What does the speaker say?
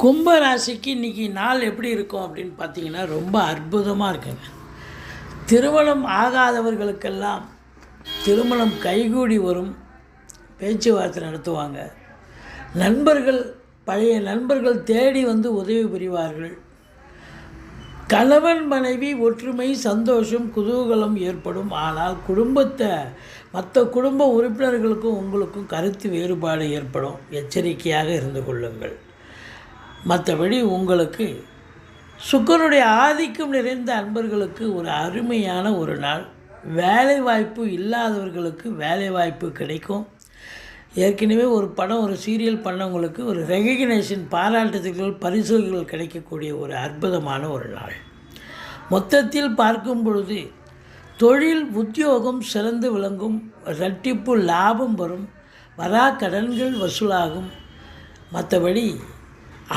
கும்ப ராசிக்கு இன்றைக்கி நாள் எப்படி இருக்கும் அப்படின்னு பார்த்தீங்கன்னா ரொம்ப அற்புதமாக இருக்குங்க. திருமணம் ஆகாதவர்களுக்கெல்லாம் திருமணம் கைகூடி வரும். பேச்சுவார்த்தை நடத்துவாங்க. நண்பர்கள், பழைய நண்பர்கள் தேடி வந்து உதவி புரிவார்கள். கணவன் மனைவி ஒற்றுமை, சந்தோஷம், குதூகலம் ஏற்படும். ஆனால் மற்ற குடும்ப உறுப்பினர்களுக்கும் உங்களுக்கும் கருத்து வேறுபாடு ஏற்படும். எச்சரிக்கையாக இருந்து கொள்ளுங்கள். மற்றபடி உங்களுக்கு சுக்கிரனுடைய ஆதிக்கம் நிறைந்த அன்பர்களுக்கு ஒரு அருமையான ஒரு நாள். வேலைவாய்ப்பு இல்லாதவர்களுக்கு வேலைவாய்ப்பு கிடைக்கும். ஏற்கனவே ஒரு படம், ஒரு சீரியல் பண்ணவங்களுக்கு ஒரு ரெகக்னேஷன், பாராட்டுதல்கள், பரிசுகள் கிடைக்கக்கூடிய ஒரு அற்புதமான ஒரு நாள். மொத்தத்தில் பார்க்கும் பொழுது தொழில் உத்தியோகம் சிறந்து விளங்கும். இரட்டிப்பு லாபம் வரும். வரா கடன்கள் வசூலாகும். மற்றபடி